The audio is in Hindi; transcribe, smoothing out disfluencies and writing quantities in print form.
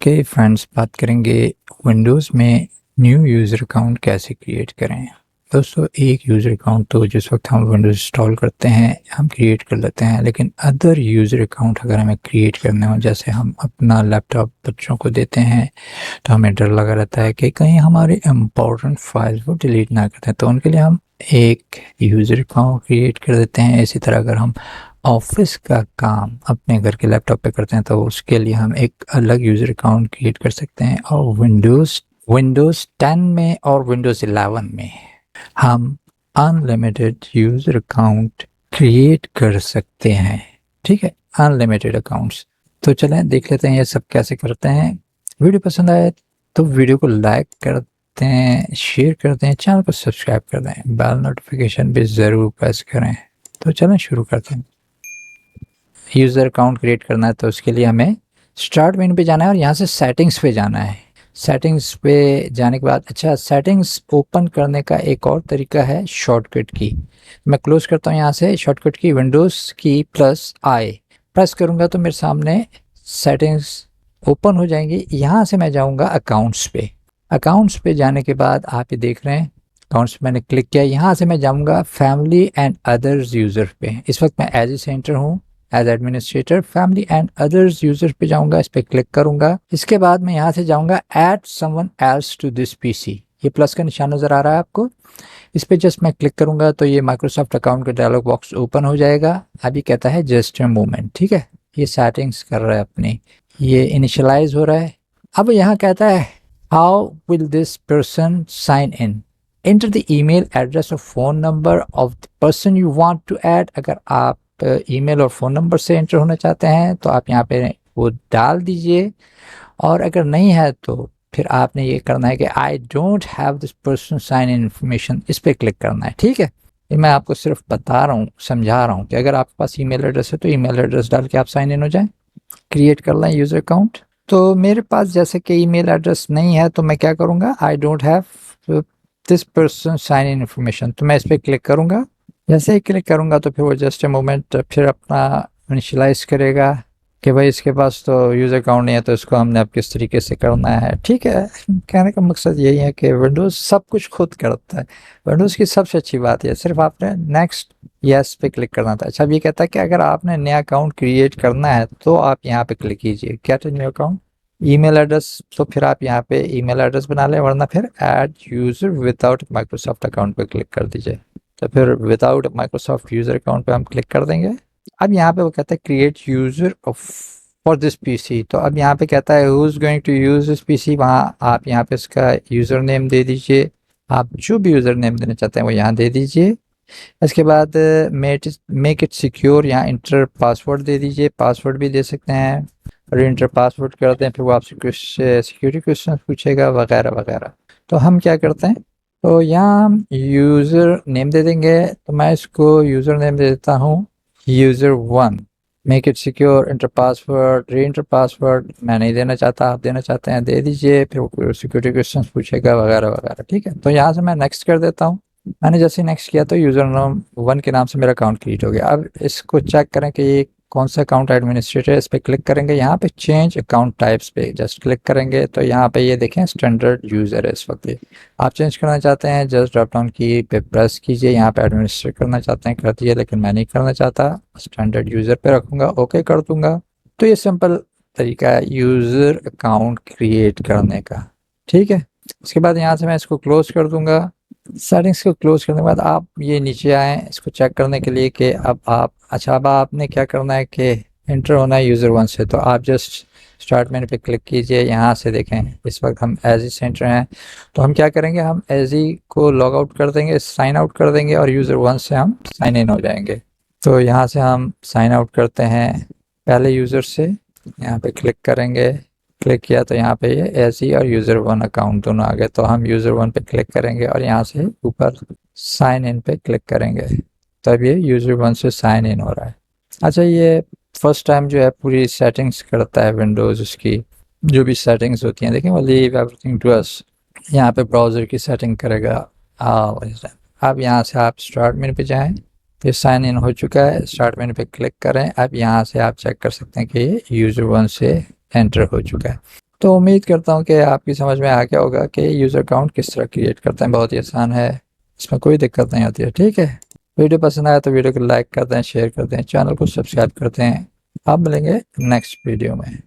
ओके फ्रेंड्स, बात करेंगे विंडोज़ में न्यू यूज़र अकाउंट कैसे क्रिएट करें। दोस्तों, एक यूज़र अकाउंट तो जिस वक्त हम विंडोज़ इंस्टॉल करते हैं हम क्रिएट कर लेते हैं, लेकिन अदर यूज़र अकाउंट अगर हमें क्रिएट करने हो, जैसे हम अपना लैपटॉप बच्चों को देते हैं तो हमें डर लगा रहता है कि कहीं हमारे इम्पोर्टेंट फाइल्स वो डिलीट ना कर दें, तो उनके लिए हम एक यूज़र अकाउंट क्रिएट कर देते हैं। इसी तरह अगर हम ऑफिस का काम अपने घर के लैपटॉप पे करते हैं तो उसके लिए हम एक अलग यूज़र अकाउंट क्रिएट कर सकते हैं। और विंडोज़ 10 में और विंडोज़ 11 में हम अनलिमिटेड यूज़र अकाउंट क्रिएट कर सकते हैं। ठीक है, अनलिमिटेड अकाउंट्स। तो चलें देख लेते हैं ये सब कैसे करते हैं। वीडियो पसंद आए तो वीडियो को लाइक कर दें, शेयर कर दें, चैनल को सब्सक्राइब कर दें, बेल नोटिफिकेशन भी ज़रूर प्रेस करें। तो चलें शुरू करते हैं। यूज़र अकाउंट क्रिएट करना है तो उसके लिए हमें स्टार्ट मेन्यू पे जाना है और यहाँ से सेटिंग्स पे जाना है। सेटिंग्स पे जाने के बाद सेटिंग्स ओपन करने का एक और तरीका है शॉर्टकट की। मैं क्लोज करता हूँ यहाँ से शॉर्टकट की, विंडोज़ की प्लस आई प्रेस करूँगा तो मेरे सामने सेटिंग्स ओपन हो जाएंगी। यहाँ से मैं जाऊँगा अकाउंट्स पे। अकाउंट्स पे जाने के बाद आप ये देख रहे हैं अकाउंट्स मैंने क्लिक किया। यहाँ से मैं जाऊँगा फैमिली एंड अदर्स यूज़र पे। इस वक्त मैं एज ए सेंटर हूँ, as administrator. Family and others user पे जाऊंगा, इस पे क्लिक करूंगा। इसके बाद मैं यहाँ से जाऊंगा add someone else to this PC. ये प्लस का निशान नजर आ रहा है आपको, इस पे जस्ट मैं क्लिक करूंगा तो ये माइक्रोसॉफ्ट अकाउंट का डायलॉग बॉक्स ओपन हो जाएगा। अभी कहता है जस्ट अ मोमेंट। ठीक है, ये सेटिंग्स कर रहा है अपनी, ये इनिशियलाइज हो रहा है। अब यहाँ कहता है how will this person sign in, enter the email address और phone number of the person you want to add. अगर आप ईमेल और फ़ोन नंबर से एंटर होना चाहते हैं तो आप यहाँ पे वो डाल दीजिए, और अगर नहीं है तो फिर आपने ये करना है कि I don't have this person sign in information, इस पर क्लिक करना है। ठीक है, ये मैं आपको सिर्फ बता रहा हूँ, समझा रहा हूँ कि अगर आपके पास ईमेल एड्रेस है तो ईमेल एड्रेस डाल के आप साइन इन हो जाएं, क्रिएट कर लें यूज़र अकाउंट। तो मेरे पास जैसे कि ईमेल एड्रेस नहीं है तो मैं क्या करूँगा, I don't have this person sign in information, तो मैं इस पर क्लिक करूँगा। जैसे ही क्लिक करूँगा तो फिर वो जस्ट ए मोमेंट फिर अपना इनिशियलाइज करेगा कि भाई इसके पास तो यूज़र अकाउंट नहीं है, तो इसको हमने अब किस तरीके से करना है। ठीक है, कहने का मकसद यही है कि विंडोज़ सब कुछ खुद करता है। विंडोज़ की सबसे अच्छी बात है सिर्फ आपने नेक्स्ट यस पे क्लिक करना था। अच्छा, अब ये कहता है कि अगर आपने नया अकाउंट क्रिएट करना है तो आप यहाँ पे क्लिक कीजिए get a new account, email address, तो फिर आप यहाँ पे ईमेल एड्रेस बना लें, वरना फिर add user without Microsoft account पे क्लिक कर दीजिए। तो फिर विदाउट माइक्रोसॉफ्ट यूज़र अकाउंट पे हम क्लिक कर देंगे। अब यहाँ पे वो कहता है create user for this PC, तो अब यहाँ पे कहता है who is going to use this PC, वहाँ आप यहाँ पे इसका यूज़र नेम दे दीजिए। आप जो भी यूज़र नेम देना चाहते हैं वो यहाँ दे दीजिए। इसके बाद मेक इट सिक्योर, यहाँ इंटर पासवर्ड दे दीजिए, पासवर्ड भी दे सकते हैं। और इंटर पासवर्ड करते हैं फिर वो आपसे कुछ सिक्योरिटी क्वेश्चन पूछेगा वगैरह वगैरह। तो हम क्या करते हैं, तो यहाँ हम यूज़र नेम दे देंगे। तो मैं इसको यूज़र नेम दे देता हूँ user1। Make it secure, inter password, री इंटर पासवर्ड मैं नहीं देना चाहता, आप देना चाहते हैं दे दीजिए, फिर वो सिक्योरिटी क्वेश्चन पूछेगा वगैरह वगैरह। ठीक है, तो यहाँ से मैं नेक्स्ट कर देता हूँ। मैंने जैसे नेक्स्ट किया तो यूज़र नेम 1 के नाम से मेरा अकाउंट क्रिएट हो गया। अब इसको चेक करें कि ये कौन सा अकाउंट एडमिनिस्ट्रेटर है, इस पर क्लिक करेंगे। यहाँ पे चेंज अकाउंट टाइप्स पे जस्ट क्लिक करेंगे तो यहाँ पे ये देखें स्टैंडर्ड यूज़र है इस वक्त। आप चेंज करना चाहते हैं जस्ट ड्रॉप डाउन की पे प्रेस कीजिए, यहाँ पे एडमिनिस्ट्रेट करना चाहते हैं कर दीजिए, लेकिन मैं नहीं करना चाहता, स्टैंडर्ड यूज़र पे रखूँगा, ओके कर दूँगा। तो ये सिंपल तरीका है यूज़र अकाउंट क्रिएट करने का। ठीक है, उसके बाद यहाँ से मैं इसको क्लोज कर दूँगा। सेटिंग्स को क्लोज करने के बाद आप ये नीचे आए इसको चेक करने के लिए कि अब आप अब आपने क्या करना है कि एंटर होना है यूज़र1 से। तो आप जस्ट स्टार्ट मेन्यू पे क्लिक कीजिए। यहाँ से देखें इस वक्त हम एज ई सेंटर हैं, तो हम क्या करेंगे, हम एज ई को लॉग आउट कर देंगे, साइन आउट कर देंगे और यूज़र1 से हम साइन इन हो जाएंगे। तो यहाँ से हम साइन आउट करते हैं पहले यूज़र से, यहाँ पे क्लिक करेंगे, क्लिक किया तो यहाँ पे ये एज ई और यूज़र1 अकाउंट दोनों आ गए। तो हम यूज़र1 पे क्लिक करेंगे और यहाँ से ऊपर साइन इन पे क्लिक करेंगे, तब ये यूज़र1 से साइन इन हो रहा है। अच्छा, ये फर्स्ट टाइम जो है पूरी सेटिंग्स करता है विंडोज़, उसकी जो भी सेटिंग्स होती हैं देखें वो लीव एवरीथिंग टू अस। यहाँ पे ब्राउज़र की सेटिंग करेगा। अब यहाँ से आप स्टार्ट मेन्यू पे जाएँ, ये साइन इन हो चुका है, स्टार्ट मेन्यू पे क्लिक करें। अब यहाँ से आप चेक कर सकते हैं कि ये यूज़र1 से एंटर हो चुका है। तो उम्मीद करता हूँ कि आपकी समझ में आ गया होगा कि यूज़र अकाउंट किस तरह क्रिएट करते हैं। बहुत ही आसान है, इसमें कोई दिक्कत नहीं होती है। ठीक है, वीडियो पसंद आया तो वीडियो को लाइक कर दें, शेयर कर दें, चैनल को सब्सक्राइब कर दें। आप मिलेंगे नेक्स्ट वीडियो में।